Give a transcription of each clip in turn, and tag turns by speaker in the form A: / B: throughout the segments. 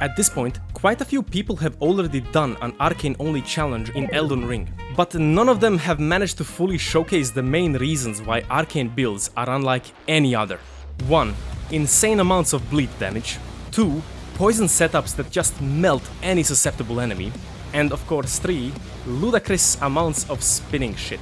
A: At this point, quite a few people have already done an Arcane only challenge in Elden Ring, but none of them have managed to fully showcase the main reasons why Arcane builds are unlike any other. 1. Insane amounts of bleed damage. 2. Poison setups that just melt any susceptible enemy. And of course 3. Ludicrous amounts of spinning shit.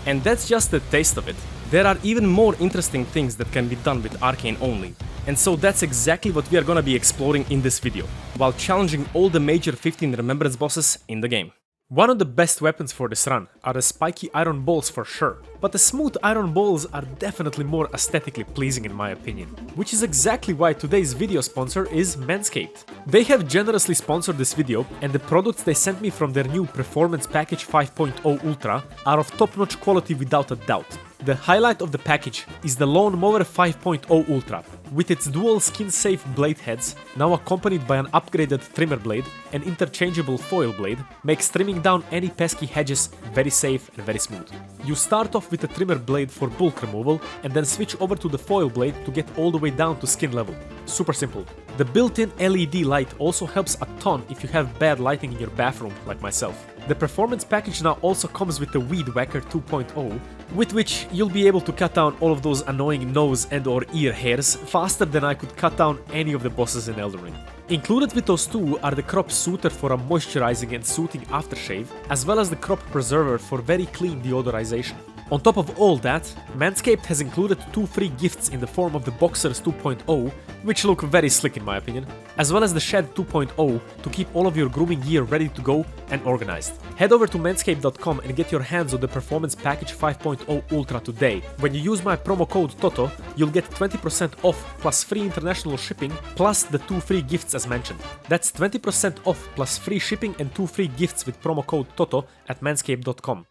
A: And that's just the taste of it. There are even more interesting things that can be done with Arcane only. And so that's exactly what we are gonna be exploring in this video, while challenging all the major 15 remembrance bosses in the game. One of the best weapons for this run are the spiky iron balls for sure, but the smooth iron balls are definitely more aesthetically pleasing in my opinion, which is exactly why today's video sponsor is Manscaped. They have generously sponsored this video, and the products they sent me from their new Performance Package 5.0 Ultra are of top-notch quality without a doubt. The highlight of the package is the Lawnmower 5.0 Ultra, with its dual skin-safe blade heads, now accompanied by an upgraded trimmer blade and interchangeable foil blade, makes trimming down any pesky hedges very safe and very smooth. You start off with the trimmer blade for bulk removal and then switch over to the foil blade to get all the way down to skin level. Super simple. The built-in LED light also helps a ton if you have bad lighting in your bathroom, like myself. The performance package now also comes with the Weed Whacker 2.0, with which you'll be able to cut down all of those annoying nose and or ear hairs faster than I could cut down any of the bosses in Elden Ring. Included with those two are the Crop Soother for a moisturizing and soothing aftershave, as well as the Crop Preserver for very clean deodorization. On top of all that, Manscaped has included 2 free gifts in the form of the Boxers 2.0, which look very slick in my opinion, as well as the Shed 2.0 to keep all of your grooming gear ready to go and organized. Head over to manscaped.com and get your hands on the Performance Package 5.0 Ultra today. When you use my promo code TOTO, you'll get 20% off plus free international shipping plus the 2 free gifts as mentioned. That's 20% off plus free shipping and 2 free gifts with promo code TOTO at manscaped.com.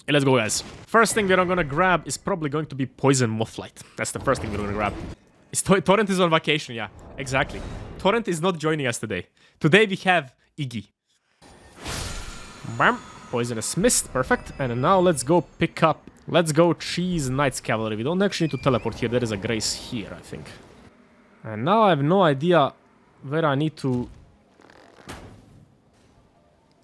A: Hey, let's go guys. First thing we're gonna grab is probably going to be Poison Mothlight. That's the first thing we're gonna grab. Torrent is on vacation, yeah, exactly. Torrent is not joining us today. Today we have Iggy. Bam! Poisonous Mist, perfect. And now let's go pick up... Let's go Cheese Knights Cavalry. We don't actually need to teleport here, there is a Grace here, I think. And now I have no idea where I need to...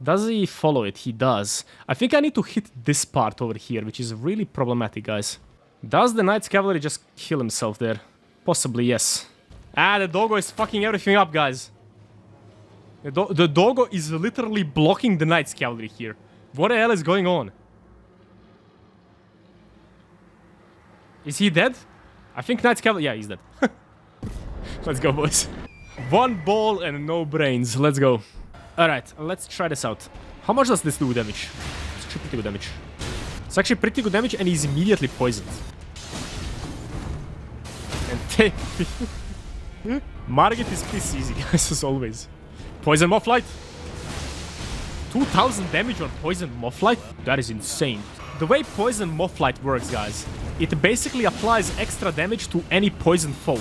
A: Does he follow it? He does. I think I need to hit this part over here, which is really problematic, guys. Does the Knights Cavalry just kill himself there? Possibly, yes. Ah, the doggo is fucking everything up, guys. The doggo is literally blocking the Knights Cavalry here. What the hell is going on? Is he dead? I think Knights Cavalry... Yeah, he's dead. Let's go, boys. 1 ball and no brains. Let's go. Alright, let's try this out. How much does this do damage? It's actually pretty good damage. It's actually pretty good damage and he's immediately poisoned. And Margit is piss easy, guys, as always. Poison Mothlight. 2000 damage on Poison Mothlight? That is insane. The way Poison Mothlight works, guys, it basically applies extra damage to any poison foe.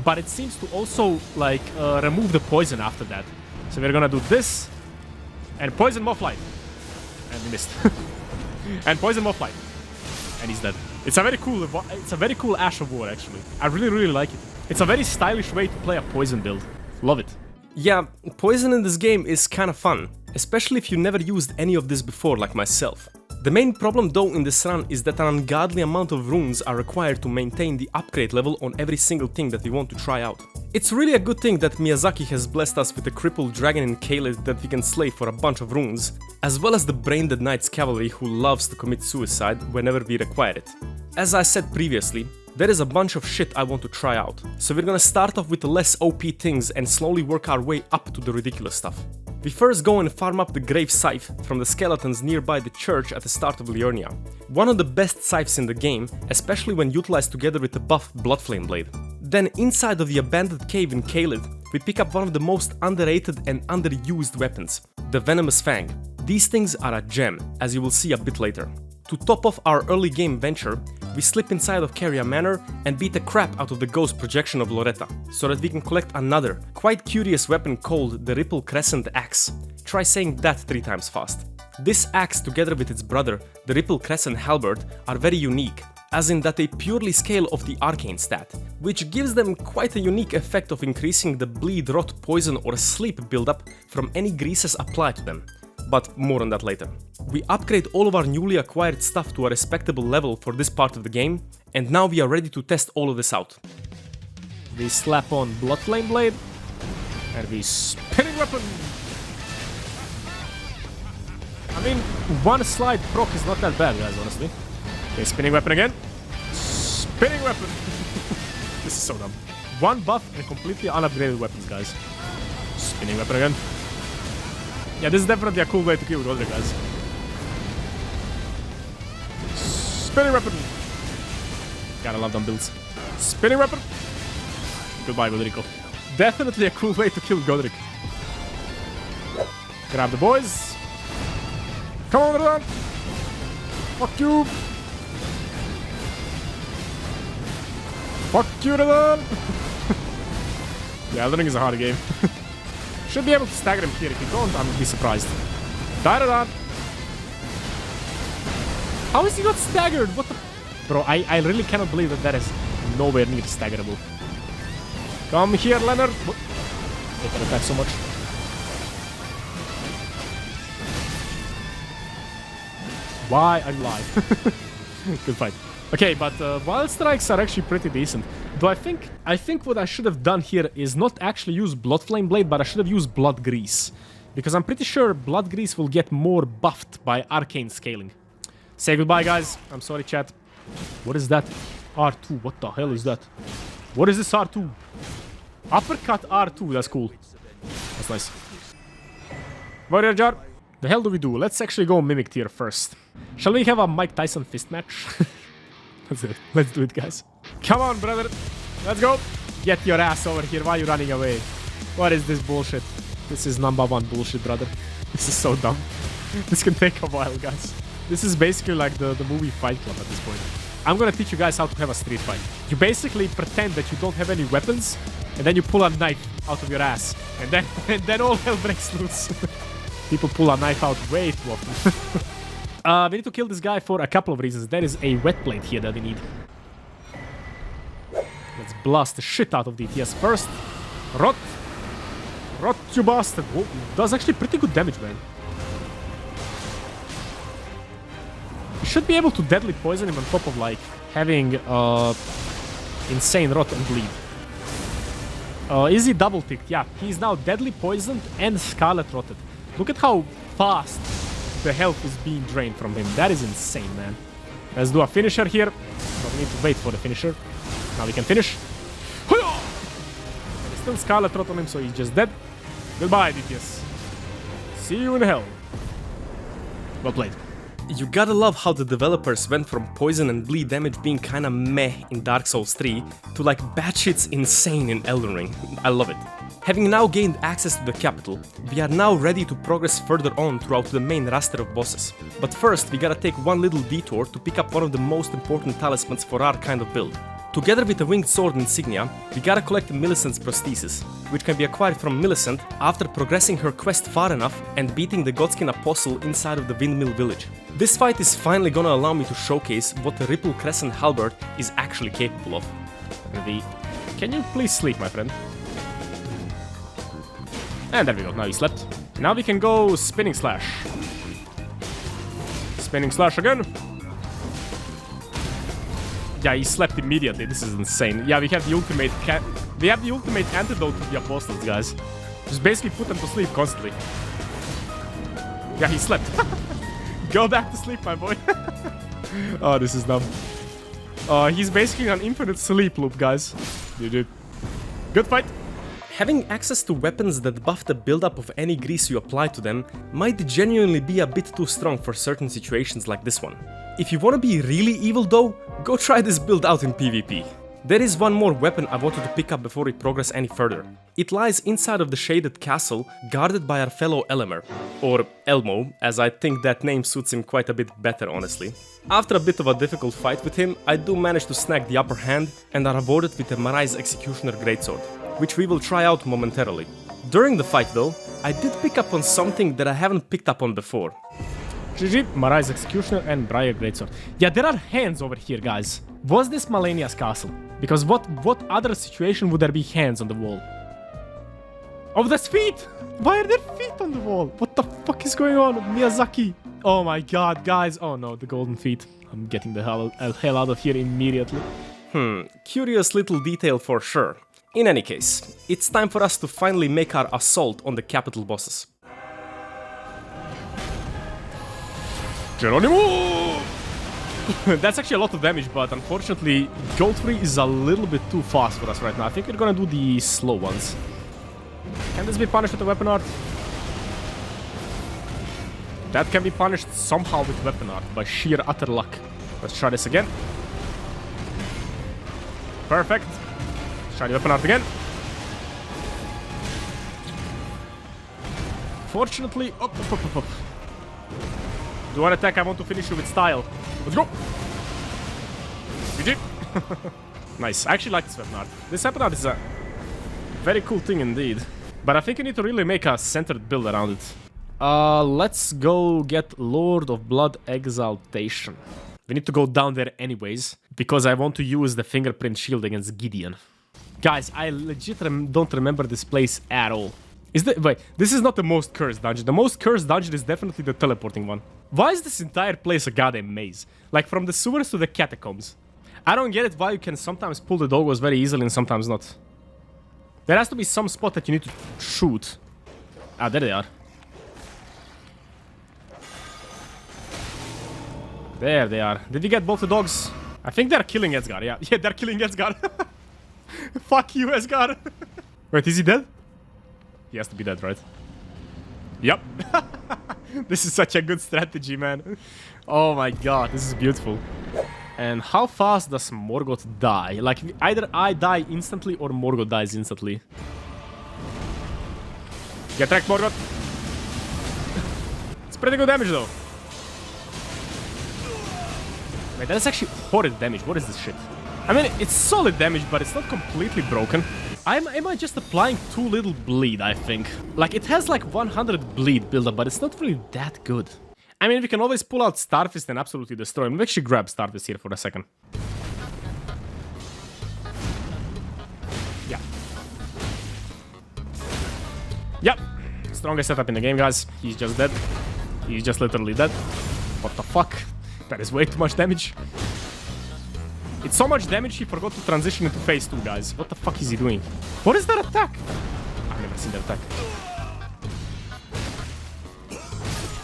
A: But it seems to also, like, remove the poison after that. So we're gonna do this, and Poison Mothlight. And we missed. And Poison Mothlight. And he's dead. It's a very cool Ash of War, actually. I really like it. It's a very stylish way to play a poison build. Love it. Yeah, poison in this game is kinda fun, especially if you never used any of this before like myself. The main problem though in this run is that an ungodly amount of runes are required to maintain the upgrade level on every single thing that we want to try out. It's really a good thing that Miyazaki has blessed us with a crippled dragon in Caelid that we can slay for a bunch of runes, as well as the brain-dead Knights Cavalry who loves to commit suicide whenever we require it. As I said previously, there is a bunch of shit I want to try out, so we're gonna start off with the less OP things and slowly work our way up to the ridiculous stuff. We first go and farm up the Grave Scythe from the skeletons nearby the church at the start of Liurnia. One of the best scythes in the game, especially when utilized together with the buff Bloodflame Blade. Then inside of the abandoned cave in Caelid, we pick up one of the most underrated and underused weapons, the Venomous Fang. These things are a gem, as you will see a bit later. To top off our early game venture, we slip inside of Caria Manor and beat the crap out of the ghost projection of Loretta, so that we can collect another, quite curious weapon called the Ripple Crescent Axe. Try saying that 3 times fast. This axe together with its brother, the Ripple Crescent Halberd, are very unique, as in that they purely scale off the arcane stat, which gives them quite a unique effect of increasing the bleed, rot, poison or sleep buildup from any greases applied to them. But more on that later. We upgrade all of our newly acquired stuff to a respectable level for this part of the game, and now we are ready to test all of this out. We slap on Bloodflame Blade, and we spinning weapon! I mean, one slide proc is not that bad, guys, honestly. Okay, spinning weapon again. Spinning weapon! This is so dumb. One buff and completely unupgraded weapons, guys. Spinning weapon again. Yeah, this is definitely a cool way to kill Godric, guys. Spinning weapon! Gotta love them builds. Spinning weapon! Goodbye, Godrico. Definitely a cool way to kill Godric. Grab the boys. Come on, Rodan! Fuck you! Fuck you, Rodan! Yeah, Elden Ring is a hard game. Should be able to stagger him here. If you don't, I'm be surprised. Die, Rodan! How is he not staggered? What the... Bro, I really cannot believe that that is nowhere near staggerable. Come here, Leonard! What? They can attack so much. Why are you alive? Good fight. Okay, but wild strikes are actually pretty decent. Though I think what I should have done here is not actually use Bloodflame Blade, but I should have used Blood Grease. Because I'm pretty sure Blood Grease will get more buffed by arcane scaling. Say goodbye, guys. I'm sorry, chat. What is that? R2. What the hell is that? What is this R2? Uppercut R2. That's cool. That's nice. Warrior Jar. The hell do we do? Let's actually go Mimic tier first. Shall we have a Mike Tyson fist match? Let's do it. Let's do it, guys. Come on, brother. Let's go. Get your ass over here. Why are you running away? What is this bullshit? This is number one bullshit, brother. This is so dumb. This can take a while, guys. This is basically like the movie Fight Club at this point. I'm gonna teach you guys how to have a street fight. You basically pretend that you don't have any weapons, and then you pull a knife out of your ass. And then all hell breaks loose. People pull a knife out way too often. We need to kill this guy for a couple of reasons. There is a wet blade here that we need. Let's blast the shit out of DTS first. Rot. Rot, you bastard. Whoa, does actually pretty good damage, man. You should be able to deadly poison him on top of, like, having insane rot and bleed. Is he double ticked? Yeah, he's now deadly poisoned and scarlet rotted. Look at how fast the health is being drained from him. That is insane, man. Let's do a finisher here. But we need to wait for the finisher. Now we can finish. There's still scarlet rot on him, so he's just dead. Goodbye, DPS. See you in hell. Well played. You gotta love how the developers went from poison and bleed damage being kinda meh in Dark Souls 3 to like batshit's insane in Elden Ring. I love it. Having now gained access to the capital, we are now ready to progress further on throughout the main roster of bosses. But first, we gotta take one little detour to pick up one of the most important talismans for our kind of build. Together with the winged sword insignia, we gotta collect Millicent's prosthesis, which can be acquired from Millicent after progressing her quest far enough and beating the Godskin Apostle inside of the Windmill Village. This fight is finally gonna allow me to showcase what the Ripple Crescent Halberd is actually capable of. Can you please sleep, my friend? And there we go, now he slept. Now we can go Spinning Slash. Spinning Slash again. Yeah, he slept immediately. This is insane. Yeah, we have the ultimate antidote to the apostles, guys. Just basically put them to sleep constantly. Yeah, he slept. Go back to sleep, my boy. Oh, this is dumb. He's basically an infinite sleep loop, guys. GG. Good fight. Having access to weapons that buff the buildup of any grease you apply to them might genuinely be a bit too strong for certain situations like this one. If you want to be really evil though, go try this build out in PvP. There is one more weapon I wanted to pick up before we progress any further. It lies inside of the shaded castle, guarded by our fellow Elemer, or Elmo, as I think that name suits him quite a bit better, honestly. After a bit of a difficult fight with him, I do manage to snag the upper hand and are rewarded with the Marai's Executioner Greatsword, which we will try out momentarily. During the fight though, I did pick up on something that I haven't picked up on before. GG, Marai's Executioner and Briar Greatsword. Yeah, there are hands over here, guys. Was this Malenia's castle? Because what other situation would there be hands on the wall? Oh, there's feet! Why are there feet on the wall? What the fuck is going on with Miyazaki? Oh my god, guys. Oh no, the golden feet. I'm getting the hell out of here immediately. Curious little detail for sure. In any case, it's time for us to finally make our assault on the capital bosses. Geronimo! That's actually a lot of damage, but unfortunately, Gold 3 is a little bit too fast for us right now. I think we're gonna do the slow ones. Can this be punished with the weapon art? That can be punished somehow with weapon art, by sheer utter luck. Let's try this again. Perfect. Let's try the weapon art again. Fortunately, up. Do one attack, I want to finish you with style. Let's go! GG! Nice, I actually like this weapon art. This weapon art is a very cool thing indeed. But I think you need to really make a centered build around it. Let's go get Lord of Blood Exaltation. We need to go down there anyways, because I want to use the fingerprint shield against Gideon. Guys, I legit don't remember this place at all. Wait, this is not the most cursed dungeon. The most cursed dungeon is definitely the teleporting one. Why is this entire place a goddamn maze? Like, from the sewers to the catacombs. I don't get it why you can sometimes pull the doggos very easily and sometimes not. There has to be some spot that you need to shoot. Ah, there they are. There they are. Did we get both the dogs? I think they're killing Edgar, yeah. Yeah, they're killing Edgar. Fuck you, Edgar. Wait, is he dead? He has to be dead, right? Yep. This is such a good strategy, man. Oh my god, this is beautiful. And how fast does Morgoth die? Like, either I die instantly or Morgoth dies instantly. Get wrecked, Morgoth. It's pretty good damage, though. Wait, that is actually horrid damage. What is this shit? I mean, it's solid damage, but it's not completely broken. Am I just applying too little bleed, I think? Like, it has like 100 bleed buildup, but it's not really that good. I mean, we can always pull out Starfist and absolutely destroy him. We'll actually grab Starfist here for a second. Yeah. Yep. Strongest setup in the game, guys. He's just dead. He's just literally dead. What the fuck? That is way too much damage. It's so much damage he forgot to transition into phase 2, guys. What the fuck is he doing? What is that attack? I've never seen that attack.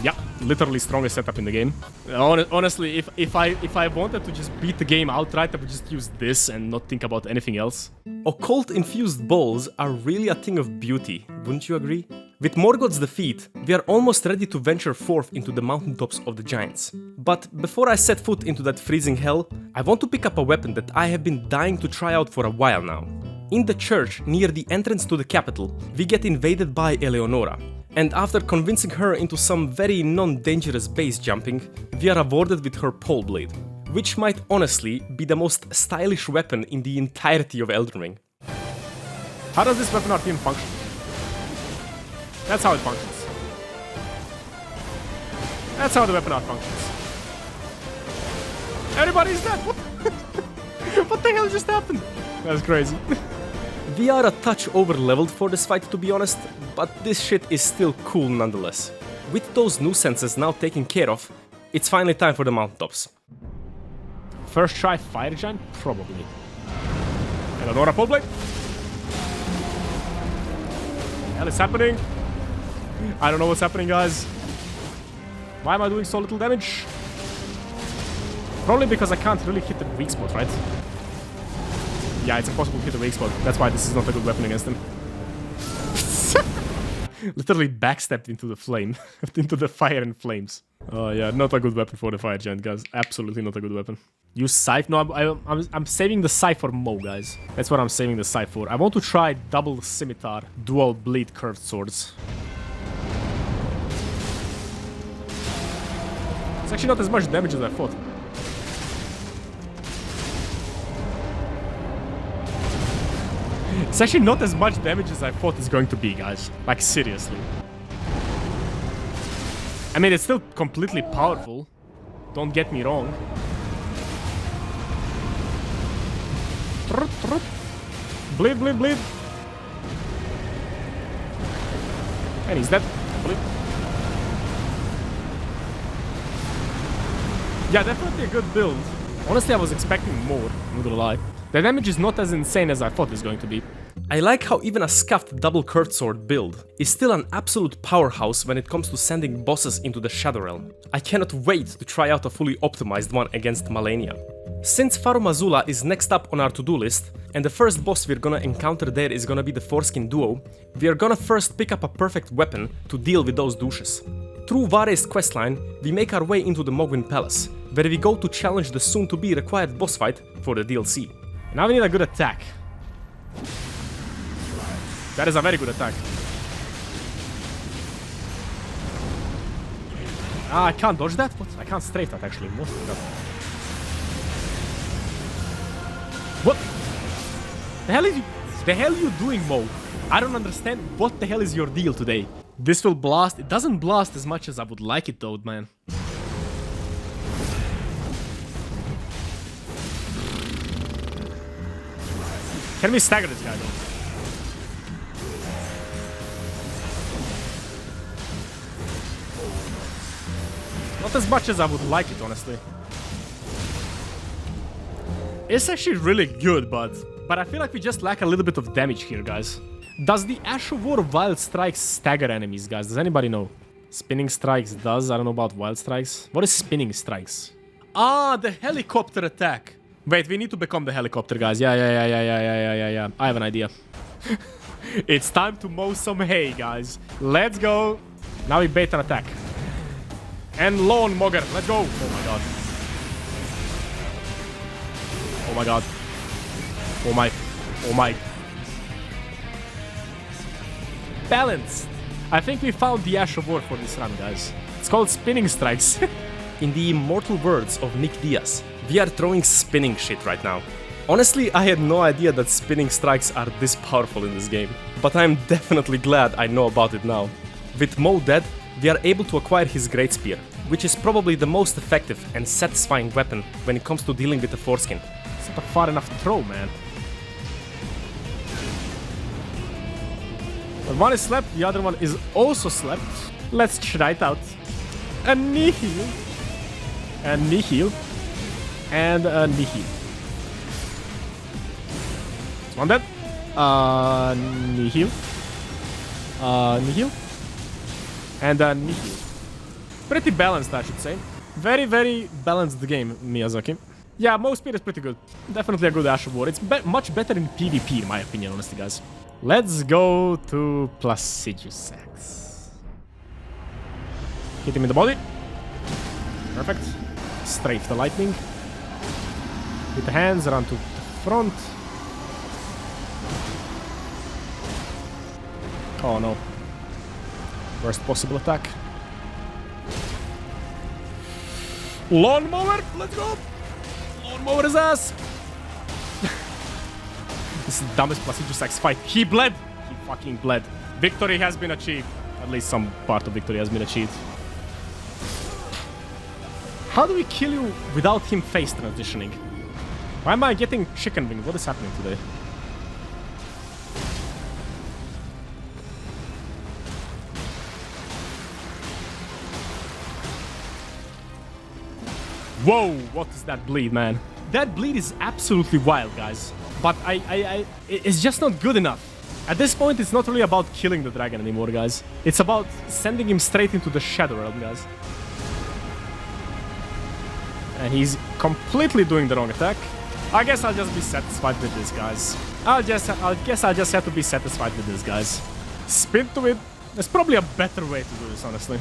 A: Yeah, literally strongest setup in the game. Honestly, if I wanted to just beat the game outright, I would just use this and not think about anything else. Occult-infused balls are really a thing of beauty, wouldn't you agree? With Morgoth's defeat, we are almost ready to venture forth into the mountaintops of the giants. But before I set foot into that freezing hell, I want to pick up a weapon that I have been dying to try out for a while now. In the church near the entrance to the capital, we get invaded by Eleonora. And after convincing her into some very non-dangerous base jumping, we are awarded with her pole blade, which might honestly be the most stylish weapon in the entirety of Elden Ring. How does this weapon art even function? That's how it functions. That's how the weapon art functions. Everybody's dead! What? What the hell just happened? That's crazy. We are a touch over-leveled for this fight, to be honest, but this shit is still cool nonetheless. With those nuisances now taken care of, it's finally time for the mountaintops. First try Fire Giant? Probably. Eleonora pole blade. Hell is happening? I don't know what's happening, guys. Why am I doing so little damage? Probably because I can't really hit the weak spot, right? Yeah, it's impossible to hit the weak spot. That's why this is not a good weapon against him. Literally backstepped into the flame. Into the fire and flames. Oh yeah, not a good weapon for the Fire Giant, guys. Absolutely not a good weapon. Use Scythe? No, I'm saving the Scythe for Mo, guys. That's what I'm saving the Scythe for. I want to try double scimitar, dual bleed curved swords. It's actually not as much damage as I thought. It's actually not as much damage as I thought it's going to be, guys. Like, seriously. I mean, it's still completely powerful. Don't get me wrong. Bleed, bleed, bleed. And he's dead. Bleed. Yeah, definitely a good build. Honestly, I was expecting more, I'm not gonna lie. The damage is not as insane as I thought it was going to be. I like how even a scuffed double curved sword build is still an absolute powerhouse when it comes to sending bosses into the Shadow Realm. I cannot wait to try out a fully optimized one against Malenia. Since Farumazula is next up on our to-do list, and the first boss we're gonna encounter there is gonna be the Foreskin Duo, we are gonna first pick up a perfect weapon to deal with those douches. Through Vare's questline, we make our way into the Mogwin Palace, where we go to challenge the soon-to-be required boss fight for the DLC. Now we need a good attack. That is a very good attack. Ah, I can't dodge that? What? I can't strafe that actually. What? The hell are you doing, Mo? I don't understand. What the hell is your deal today? This will blast. It doesn't blast as much as I would like it though, man. Can we stagger this guy though? Not as much as I would like it, honestly. It's actually really good, but I feel like we just lack a little bit of damage here, guys. Does the Ash of War Wild Strikes stagger enemies, guys? Does anybody know? Spinning Strikes does. I don't know about Wild Strikes. What is Spinning Strikes? Ah, the helicopter attack. Wait, we need to become the helicopter, guys. Yeah. I have an idea. It's time to mow some hay, guys. Let's go. Now we bait an attack. And Lawn Mogger. Let's go. Oh my god. Oh my god. Oh my. Oh my. Balanced. I think we found the Ash of War for this run, guys. It's called Spinning Strikes. In the immortal words of Nick Diaz, we are throwing spinning shit right now. Honestly, I had no idea that spinning strikes are this powerful in this game, but I'm definitely glad I know about it now. With Mo dead, we are able to acquire his Great Spear, which is probably the most effective and satisfying weapon when it comes to dealing with the foreskin. It's not a far enough throw, man. But one is slept, the other one is also slept. Let's try it out. A Nihil. A Nihil. And a Nihil. One dead. Nihil. Nihil. And a Nihil. Pretty balanced, I should say. Very, very balanced game, Miyazaki. Yeah, Mo Spear is pretty good. Definitely a good Ash of War. It's much better in PvP, in my opinion, honestly, guys. Let's go to Placidusax. Hit him in the body. Perfect. Strafe the lightning. With the hands, run to the front. Oh no. Worst possible attack. Lawnmower! Let's go! Lawnmower his ass! This is the dumbest Placidusax fight. He bled! He fucking bled. Victory has been achieved. At least some part of victory has been achieved. How do we kill you without him face transitioning? Why am I getting chicken wing? What is happening today? Whoa, what is that bleed, man? That bleed is absolutely wild, guys. But it's just not good enough. At this point, it's not really about killing the dragon anymore, guys. It's about sending him straight into the Shadow Realm, guys. And he's completely doing the wrong attack. I guess I'll just be satisfied with this, guys. I guess I'll just have to be satisfied with this, guys. Spin to it. There's probably a better way to do this, honestly.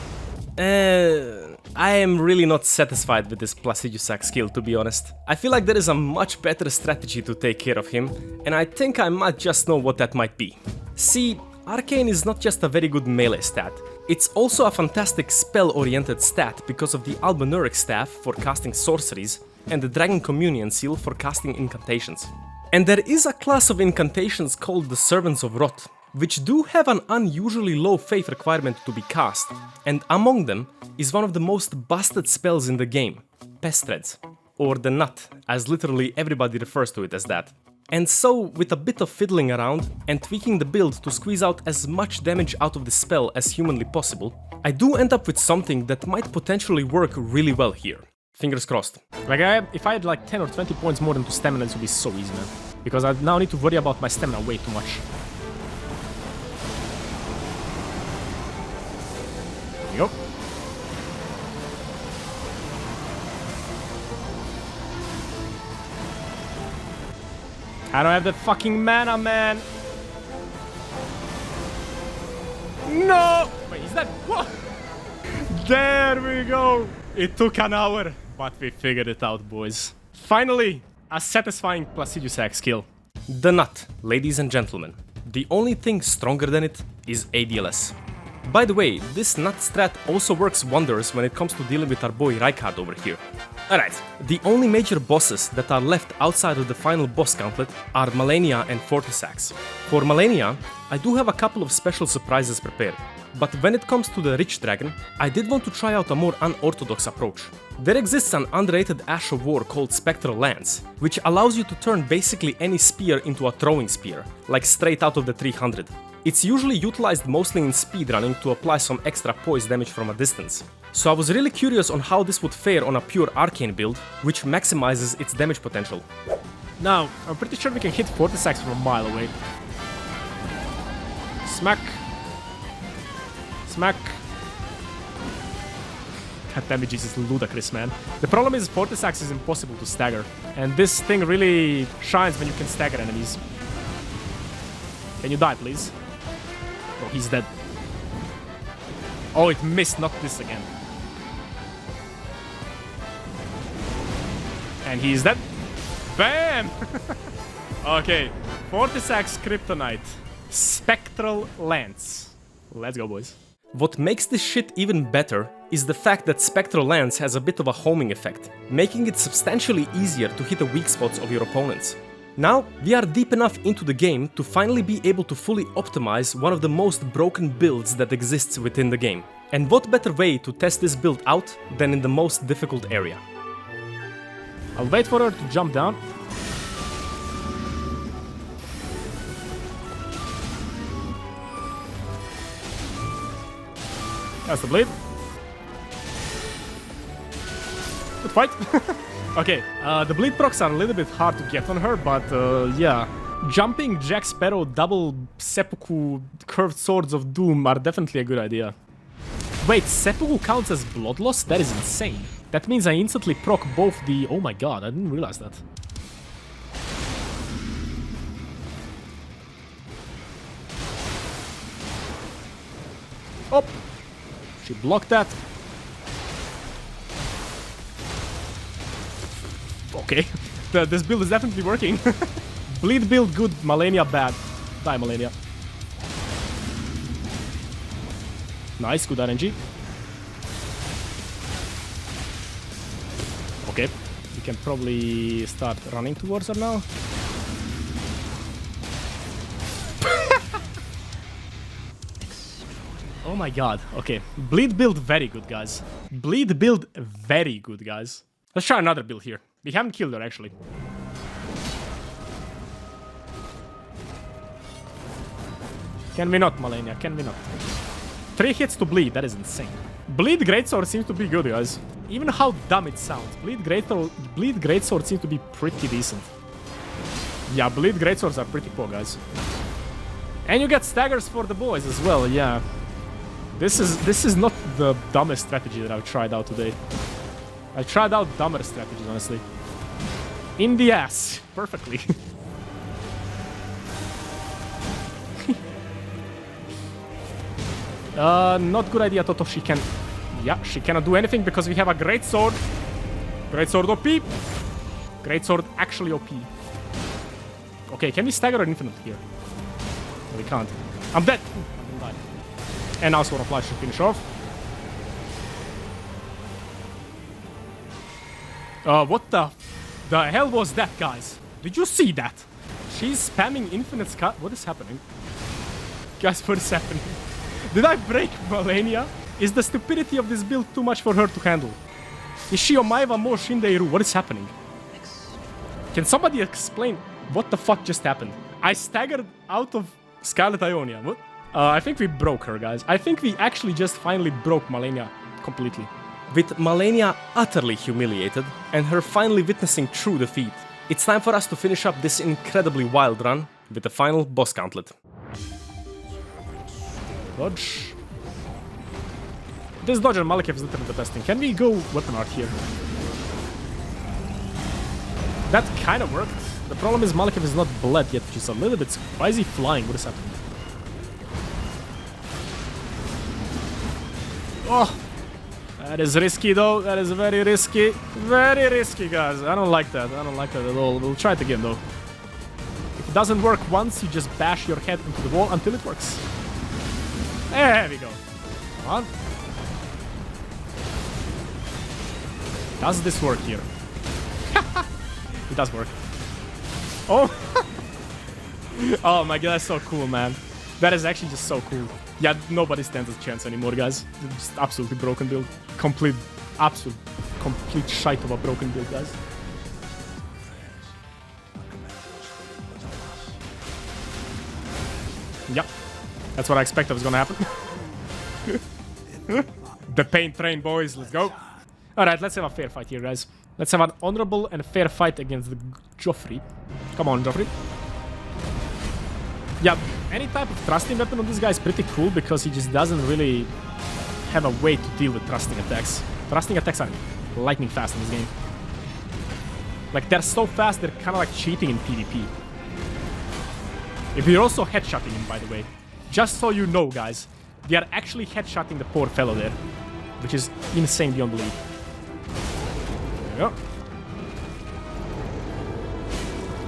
A: I am really not satisfied with this Placidusax skill, to be honest. I feel like there is a much better strategy to take care of him, and I think I might just know what that might be. See, Arcane is not just a very good melee stat, it's also a fantastic spell-oriented stat because of the Albinauric Staff for casting sorceries and the Dragon Communion Seal for casting incantations. And there is a class of incantations called the Servants of Rot, which do have an unusually low faith requirement to be cast, and among them is one of the most busted spells in the game, Pest Threads, or the Nut, as literally everybody refers to it as that. And so, with a bit of fiddling around and tweaking the build to squeeze out as much damage out of the spell as humanly possible, I do end up with something that might potentially work really well here. Fingers crossed.
B: Like, if I had like 10 or 20 points more into stamina, this would be so easy, man. Because I now need to worry about my stamina way too much. There you go. I don't have the fucking mana, man. No! Wait, is that... What? There we go. It took an hour, but we figured it out, boys. Finally, a satisfying Placiduous Axe kill.
A: The nut, ladies and gentlemen. The only thing stronger than it is ADLS. By the way, this nut strat also works wonders when it comes to dealing with our boy Rykard over here. Alright, the only major bosses that are left outside of the final boss gauntlet are Malenia and Fortis Axe. For Malenia, I do have a couple of special surprises prepared. But when it comes to the Rich Dragon, I did want to try out a more unorthodox approach. There exists an underrated Ash of War called Spectral Lance, which allows you to turn basically any spear into a throwing spear, like straight out of the 300. It's usually utilized mostly in speedrunning to apply some extra poise damage from a distance. So I was really curious on how this would fare on a pure Arcane build, which maximizes its damage potential.
B: Now, I'm pretty sure we can hit Fortis Axe from a mile away. Smack. Smack. That damage is ludicrous, man. The problem is Fortis Axe is impossible to stagger. And this thing really shines when you can stagger enemies. Can you die, please? Oh, he's dead. Oh, it missed, not this again. And he's dead. Bam! Okay, Fortis Axe Kryptonite. Spectral Lance. Let's go, boys.
A: What makes this shit even better is the fact that Spectral Lance has a bit of a homing effect, making it substantially easier to hit the weak spots of your opponents. Now, we are deep enough into the game to finally be able to fully optimize one of the most broken builds that exists within the game. And what better way to test this build out than in the most difficult area?
B: I'll wait for her to jump down. That's the blade. Good fight. Okay, the bleed procs are a little bit hard to get on her, but yeah. Jumping Jack Sparrow double seppuku curved swords of doom are definitely a good idea. Wait, seppuku counts as blood loss? That is insane. That means I instantly proc both the... Oh my god, I didn't realize that. Oh! She blocked that. Okay, this build is definitely working. Bleed build good, Malenia bad. Die, Malenia. Nice, good RNG. Okay, we can probably start running towards her now. Oh my god, okay. Bleed build very good, guys. Bleed build very good, guys. Let's try another build here. We haven't killed her, actually. Can we not, Malenia? Can we not? 3 hits to bleed, that is insane. Bleed Greatsword seems to be good, guys. Even how dumb it sounds. Bleed Greatsword seems to be pretty decent. Yeah, Bleed Greatswords are pretty poor, guys. And you get staggers for the boys as well, yeah. This is not the dumbest strategy that I've tried out today. I tried out dumber strategies, honestly. In the ass. Perfectly. Not good idea, Toto. She can... Yeah, she cannot do anything because we have a great sword. Great sword OP. Great sword actually OP. Okay, can we stagger her infinite here? No, we can't. I'm dead. I'm gonna die. And now Sword of Life should finish off. What the hell was that, guys? Did you see that? She's spamming infinite sky. What is happening? Guys, what is happening? Did I break Malenia? Is the stupidity of this build too much for her to handle? Is she Omaiva more Shindeiru? What is happening? Can somebody explain? What the fuck just happened? I staggered out of Scarlet Ionia. What? I think we broke her, guys. I think we actually just finally broke Malenia completely.
A: With Malenia utterly humiliated, and her finally witnessing true defeat, it's time for us to finish up this incredibly wild run with the final boss gauntlet.
B: Dodge. This dodge and Malekith is literally the best thing. Can we go weapon art here? That kind of worked. The problem is Malekith is not bled yet, which is a little bit... Why is he flying? What is happening? Oh! That is risky though. That is very risky. Very risky, guys. I don't like that. I don't like that at all. We'll try it again though. If it doesn't work once, you just bash your head into the wall until it works. There we go. Come on. Does this work here? It does work. Oh! Oh my god, that's so cool, man. That is actually just so cool. Yeah, nobody stands a chance anymore, guys. Just absolutely broken build. Complete shite of a broken build, guys. Yep. That's what I expected was gonna happen. The pain train, boys. Let's go. Alright, let's have a fair fight here, guys. Let's have an honorable and fair fight against the Joffrey. Come on, Joffrey. Yeah, any type of thrusting weapon on this guy is pretty cool because he just doesn't really have a way to deal with thrusting attacks. Thrusting attacks are lightning fast in this game. Like, they're so fast, they're kind of like cheating in PvP. If you're also headshotting him, by the way. Just so you know, guys, we are actually headshotting the poor fellow there, which is insane beyond belief. There we go.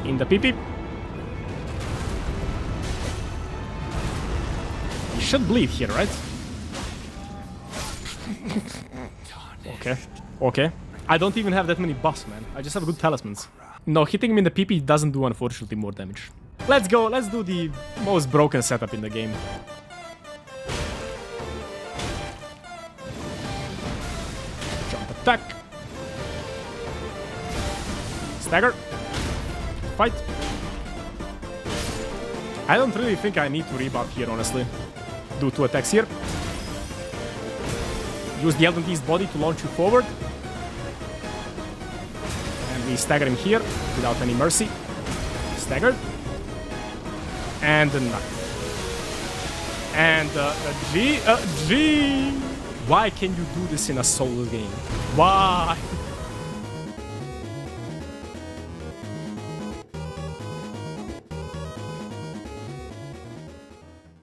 B: In the PP. You should bleed here, right? Okay. Okay. I don't even have that many buffs, man. I just have good talismans. No, hitting him in the PP doesn't do, unfortunately, more damage. Let's go. Let's do the most broken setup in the game. Jump attack. Stagger. Fight. I don't really think I need to rebuff here, honestly. Do 2 attacks here. Use the Elden Beast body to launch you forward. And we stagger him here without any mercy. Staggered. And a knock. And a G. Why can you do this in a solo game? Why?